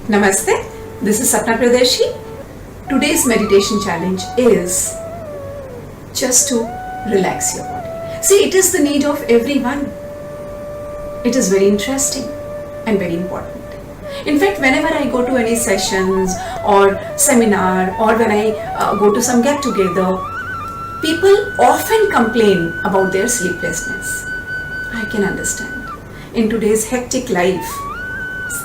Namaste, this is Sapna Pradeshi. Today's meditation challenge is just to relax your body. See, it is the need of everyone. It is very interesting and very important. In fact, whenever I go to any sessions or seminar or when I go to some get together, people often complain about their sleeplessness. I can understand. In today's hectic life,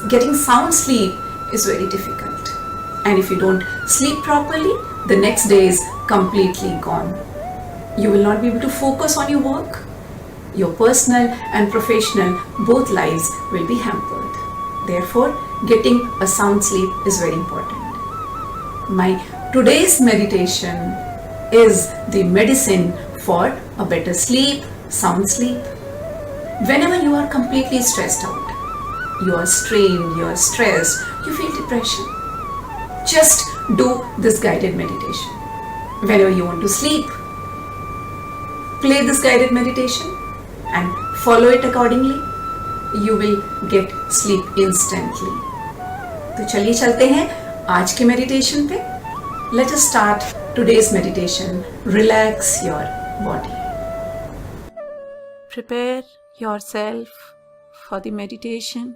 getting sound sleep is very difficult. And if you don't sleep properly, the next day is completely gone. You will not be able to focus on your work. Your personal and professional, both lives will be hampered. Therefore, getting a sound sleep is very important. My today's meditation is the medicine for a better sleep, sound sleep. Whenever you are completely stressed out, you are strained, you are stressed, you feel depression, just do this guided meditation. Whenever you want to sleep, play this guided meditation and follow it accordingly. You will get sleep instantly. तो चलिए चलते हैं आज के meditation पे. Let us start today's meditation. Relax your body. Prepare yourself for the meditation.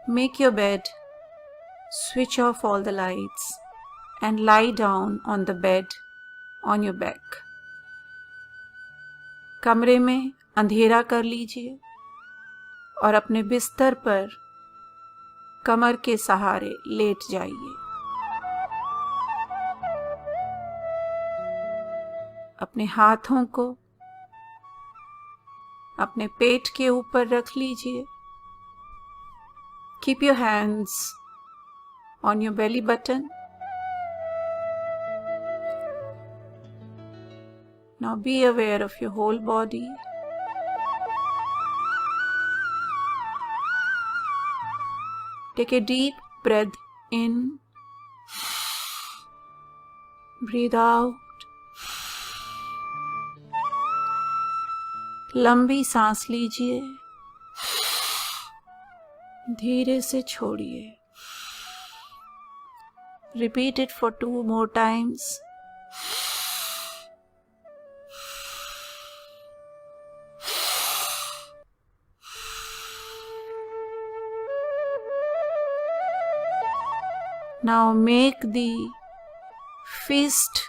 Make your bed, switch off all the lights and lie down on the bed on your back. कमरे में अंधेरा कर लीजिए और अपने बिस्तर पर कमर के सहारे लेट जाइए. अपने हाथों को अपने पेट के ऊपर रख लीजिए. Keep your hands on your belly button. Now be aware of your whole body. Take a deep breath in. Breathe out. लंबी सांस लीजिए. धीरे से छोड़िए. Repeat it for 2 more times. Now make the fist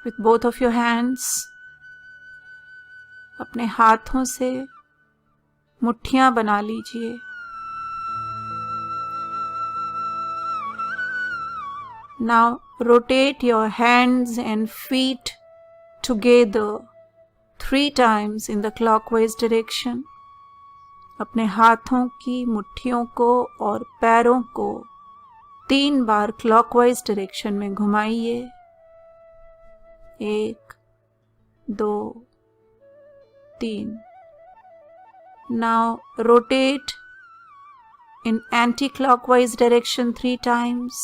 with both of your hands. अपने हाथों से मुट्ठियां बना लीजिए. Now rotate your hands and feet together 3 times in the clockwise direction. अपने हाथों की मुट्ठियों को और पैरों को 3 बार क्लॉकवाइज डायरेक्शन में घुमाइए. 1, 2, 3. Now rotate in anti-clockwise direction 3 times.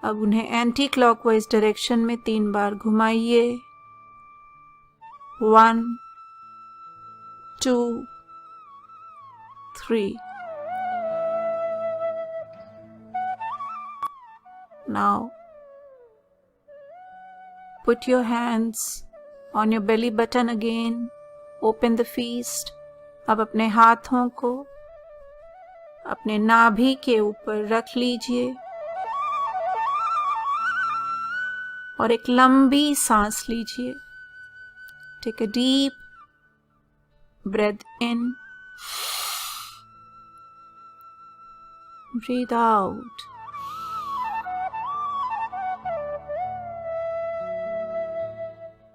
अब उन्हें एंटी क्लॉकवाइज डायरेक्शन में 3 बार घुमाइए. 1, 2, 3. Now put your hands on your belly button again. Open the fist. अब अपने हाथों को अपने नाभि के ऊपर रख लीजिए और एक लंबी सांस लीजिए. Take a deep breath in. Breathe out.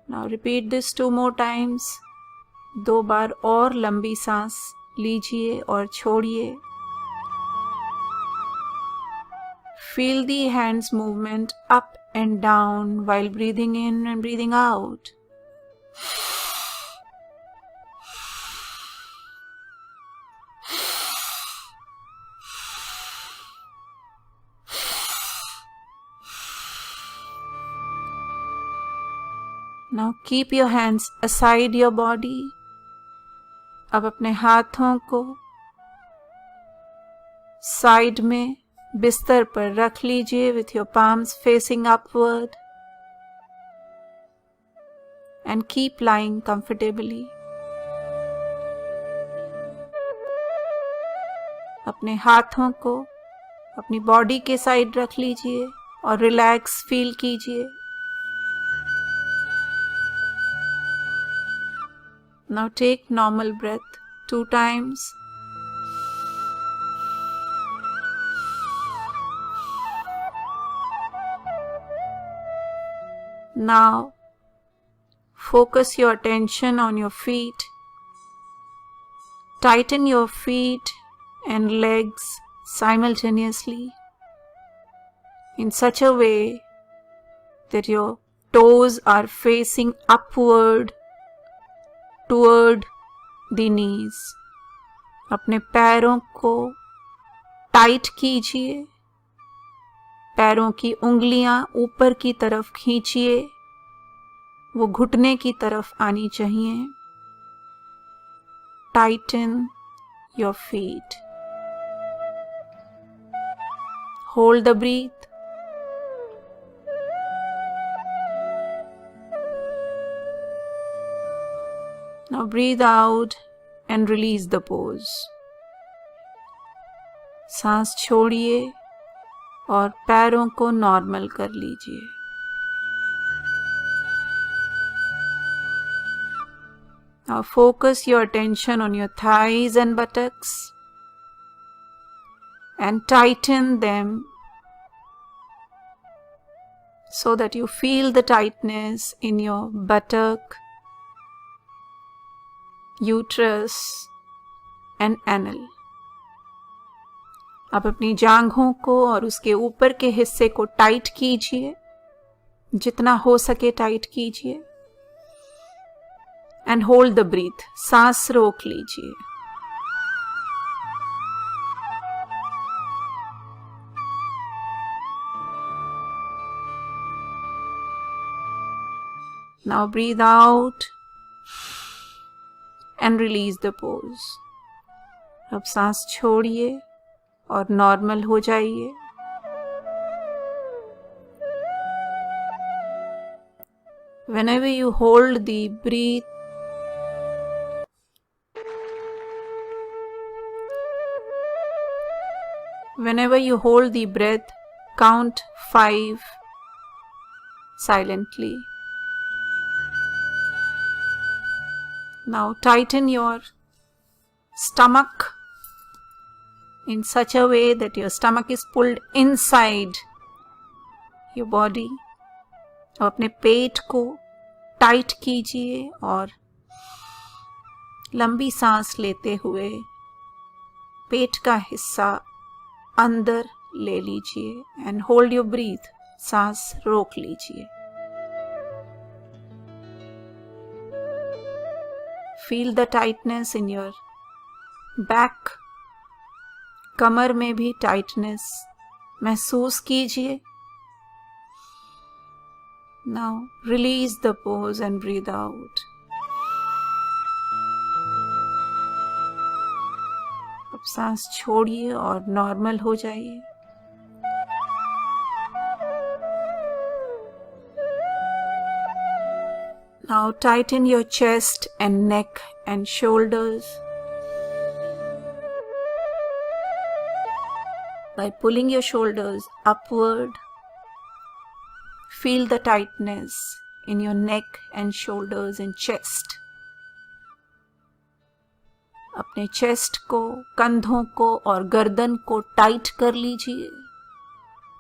Now repeat this 2 more times. 2 बार और लंबी सांस लीजिए और छोड़िए. Feel the hands movement up and down while breathing in and breathing out. Now keep your hands aside your body. अब अपने हाथों को साइड में बिस्तर पर रख लीजिए with your palms facing upward and keep lying comfortably. अपने हाथों को अपनी बॉडी के साइड रख लीजिए और रिलैक्स फील कीजिए. Now take normal breath 2 times. Now focus your attention on your feet. Tighten your feet and legs simultaneously in such a way that your toes are facing upward toward the knees. अपने पैरों को tight कीजिए. पैरों की उंगलियां ऊपर की तरफ खींचिए. वो घुटने की तरफ आनी चाहिए. Tighten your feet. Hold the breath. Now breathe out and release the pose. सांस छोड़िए और पैरों को नॉर्मल कर लीजिए. Now focus your attention on your thighs and buttocks and tighten them so that you feel the tightness in your buttock, uterus and anal. आप अपनी जांघों को और उसके ऊपर के हिस्से को टाइट कीजिए. जितना हो सके टाइट कीजिए. And hold the breath. सांस रोक लीजिए. Now breathe out and release the pose. अब सांस छोड़िए और नॉर्मल हो जाइए. Whenever you hold the breath, whenever you hold the breath, count 5 silently. Now tighten your stomach in such a way that your stomach is pulled inside your body. अब अपने पेट को tight कीजिए और लंबी सांस लेते हुए पेट का हिस्सा अंदर ले लीजिए एंड होल्ड योर ब्रीथ. सांस रोक लीजिए. Feel the tightness in your back. कमर में भी टाइटनेस महसूस कीजिए. Now release the pose and breathe out. अब सांस छोड़िए और नॉर्मल हो जाइए. Now tighten your chest and neck and shoulders. By pulling your shoulders upward, feel the tightness in your neck and shoulders and chest. अपने chest को, कंधों को और गर्दन को टाइट कर लीजिए.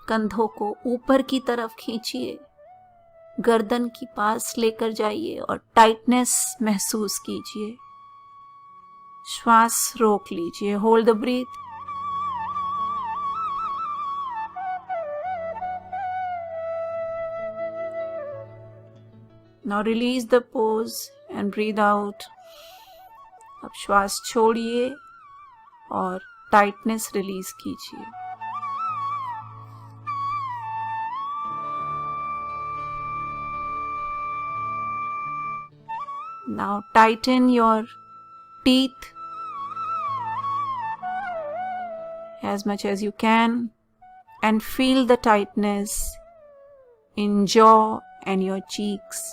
कंधों को ऊपर की तरफ खींचिए. गर्दन की पास लेकर जाइए और टाइटनेस महसूस कीजिए. श्वास रोक लीजिए. Hold the breath. Now release the pose and breathe out. अब श्वास छोड़िए और टाइटनेस रिलीज कीजिए. Now tighten your teeth as much as you can and feel the tightness in jaw and your cheeks.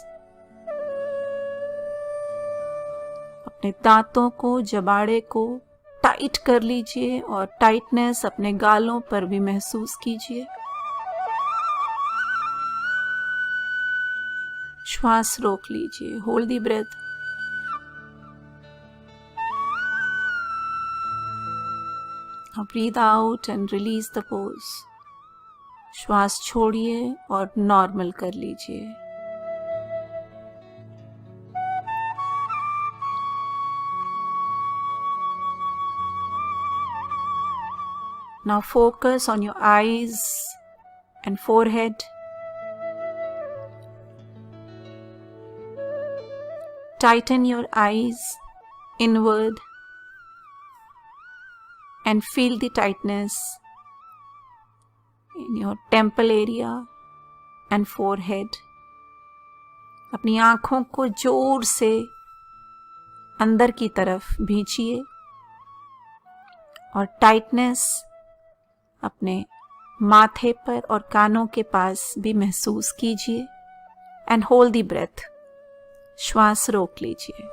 अपने दांतों को, जबाड़े को टाइट कर लीजिए और टाइटनेस अपने गालों पर भी महसूस कीजिए. श्वास रोक लीजिए. Hold the breath. Now breathe out and release the pose. श्वास छोड़िए और नॉर्मल कर लीजिए. Now focus on your eyes and forehead. Tighten your eyes inward and feel the tightness in your temple area and forehead. अपनी आंखों को जोर से अंदर की तरफ खींचिए और टाइटनेस अपने माथे पर और कानों के पास भी महसूस कीजिए. And hold the breath. श्वास रोक लीजिए.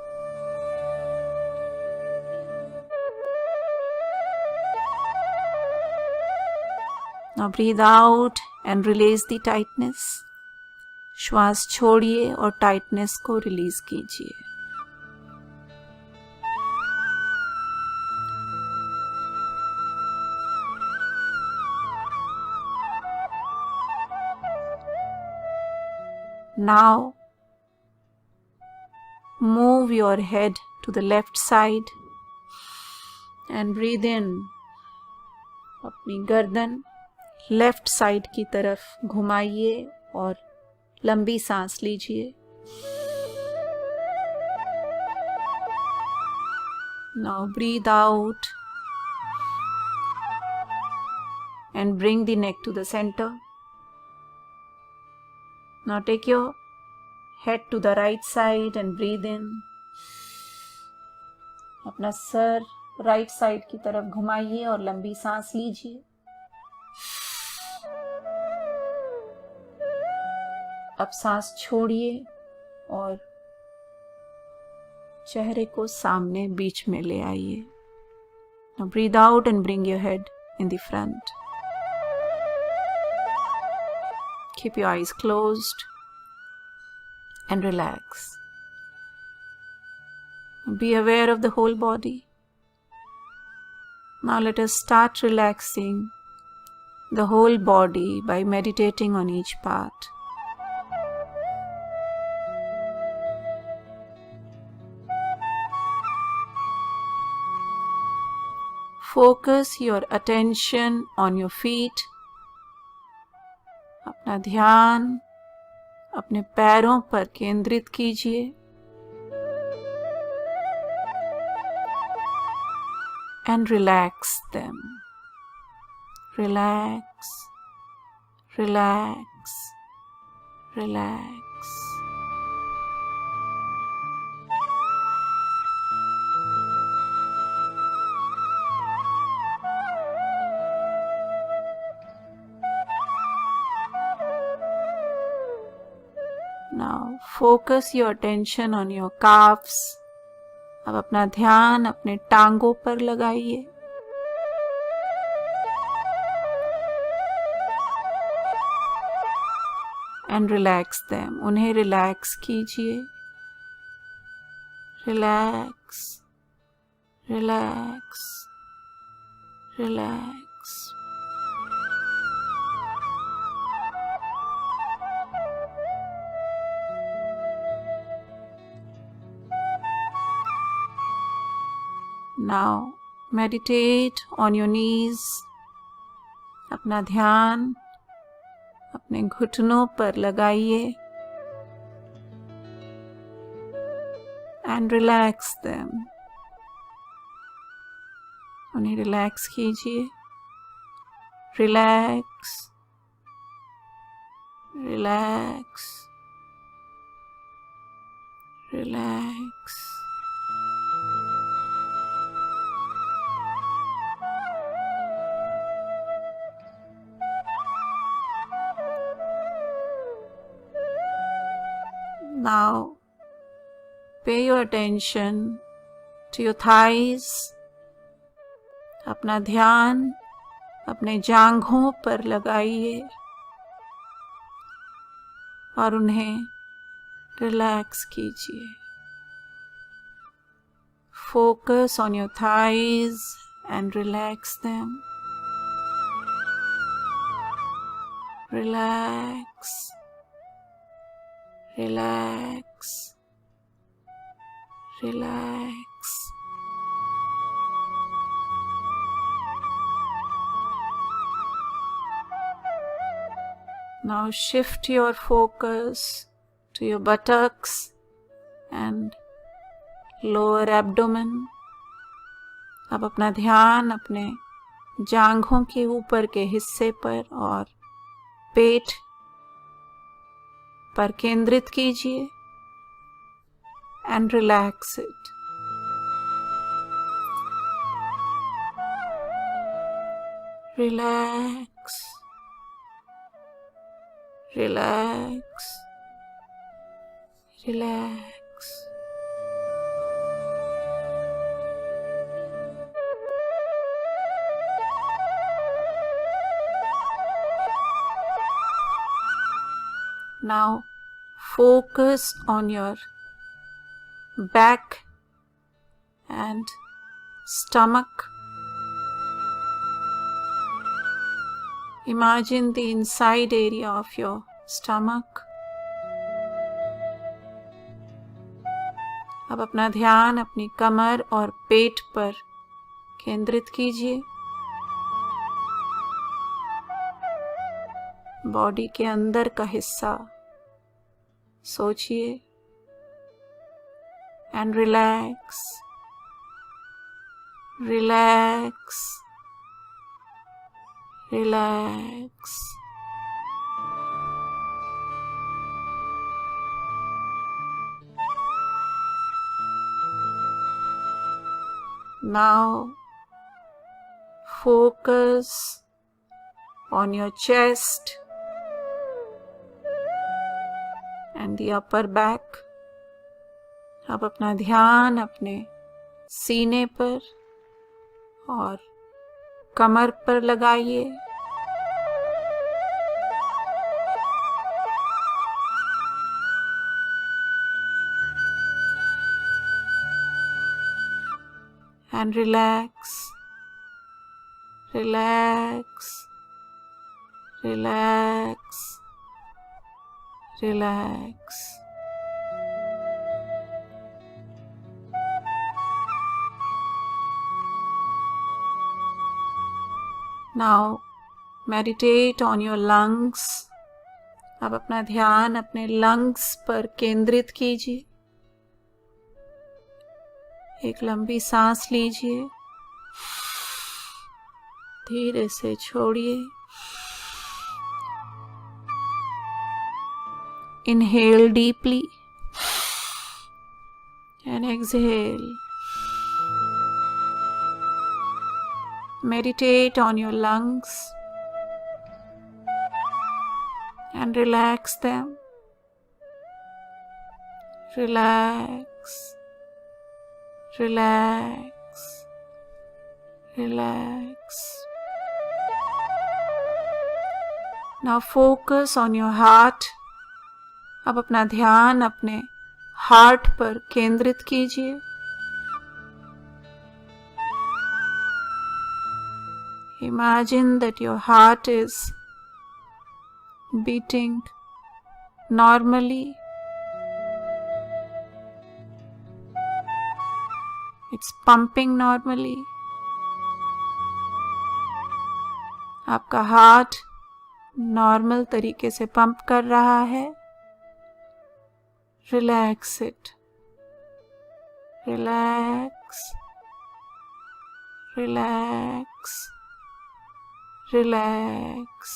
Now breathe out and release the tightness. श्वास छोड़िए और टाइटनेस को रिलीज कीजिए. Now move your head to the left side and breathe in. अपनी गर्दन लेफ्ट साइड की तरफ घुमाइए और लंबी सांस लीजिए. Now breathe out and bring the neck to the center. Now take your head to the right side and breathe in. अपना sir right side की तरफ घुमाइए और लंबी सांस लीजिए. अब सांस छोड़िए और चेहरे को सामने बीच में ले आइए. Now breathe out and bring your head in the front. Keep your eyes closed and relax. Be aware of the whole body. Now let us start relaxing the whole body by meditating on each part. Focus your attention on your feet. अपना ध्यान अपने पैरों पर केंद्रित कीजिए. And relax them. Relax, relax, relax. Now focus your attention on your calves. अब अपना ध्यान अपने टांगों पर लगाइए. And relax them. उन्हें रिलैक्स कीजिए. Relax, relax, relax. Now meditate on your knees. अपना ध्यान अपने घुटनों पर लगाइए. And relax them. उन्हें रिलैक्स कीजिए. Relax, relax, relax. Now pay your attention to your thighs. अपना ध्यान अपने जांघों पर लगाइए और उन्हें रिलैक्स कीजिए. Focus on your thighs and relax them. Relax, relax, relax. Now shift your focus to your buttocks and lower abdomen. अब अपना ध्यान अपने जांघों के ऊपर के हिस्से पर और पेट पर केंद्रित कीजिए and relax it. Relax, relax, relax. Now focus on your back and stomach. Imagine the inside area of your stomach. अब अपना ध्यान अपनी कमर और पेट पर केंद्रित कीजिए. बॉडी के अंदर का हिस्सा सोचिए and relax, relax, relax. Now focus on your chest and the upper back. अब अपना ध्यान अपने सीने पर और कमर पर लगाइए. And relax, relax, relax, relax. Now meditate on your lungs. अब अपना ध्यान अपने lungs पर केंद्रित कीजिए. एक लंबी सांस लीजिए, धीरे से छोड़िए. Inhale deeply and exhale. Meditate on your lungs and relax them. Relax, relax, relax. Now focus on your heart. अब अपना ध्यान अपने हार्ट पर केंद्रित कीजिए. Imagine that your heart is beating normally. It's pumping normally. आपका हार्ट नॉर्मल तरीके से पंप कर रहा है. Relax it. Relax. Relax. Relax.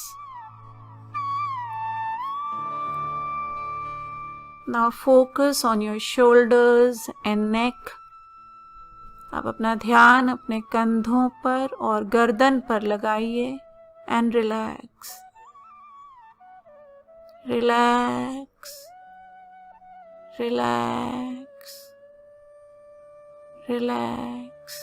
Now focus on your shoulders and neck. अब अपना ध्यान अपने कंधों पर और गर्दन पर लगाइए and relax. Relax. relax, relax.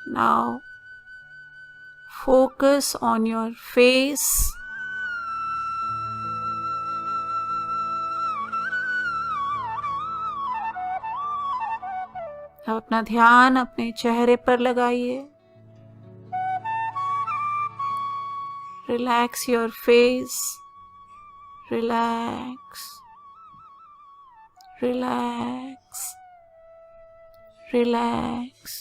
Now focus on your face. अब अपना ध्यान अपने चेहरे पर लगाइए. Relax your face. Relax. Relax. Relax.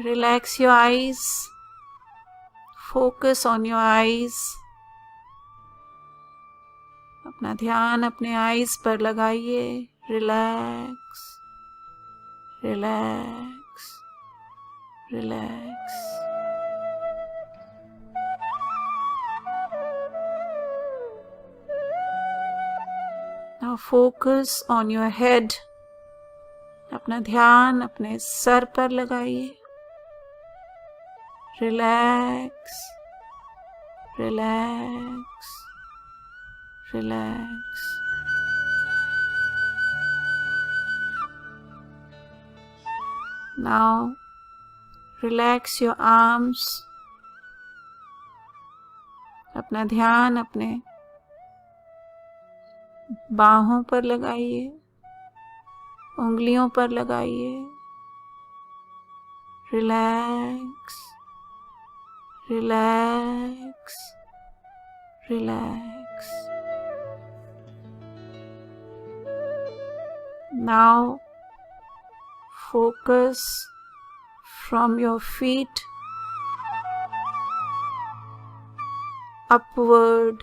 Relax your eyes. Focus on your eyes. अपना ध्यान अपने आईज पर लगाइए. Relax, relax, relax. Now focus on your head. अपना ध्यान अपने सर पर लगाइए. Relax, relax, relax. Now relax your arms. अपना ध्यान अपने बाहों पर लगाइए, उंगलियों पर लगाइए. Relax, relax, relax. Now focus from your feet upward.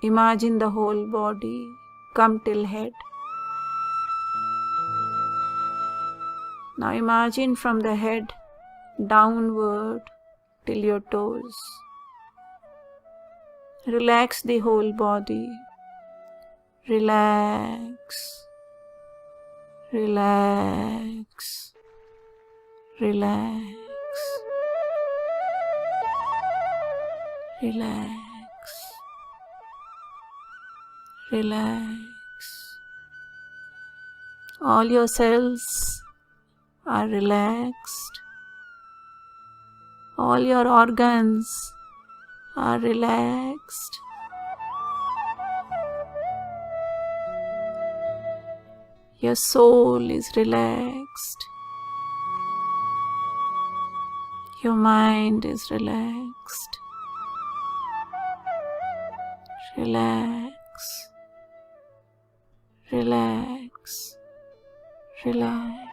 Imagine the whole body come till head. Now imagine from the head downward till your toes. Relax the whole body. Relax. Relax, relax, relax, relax. All your cells are relaxed. All your organs are relaxed. Your soul is relaxed. Your mind is relaxed. Relax, relax, relax.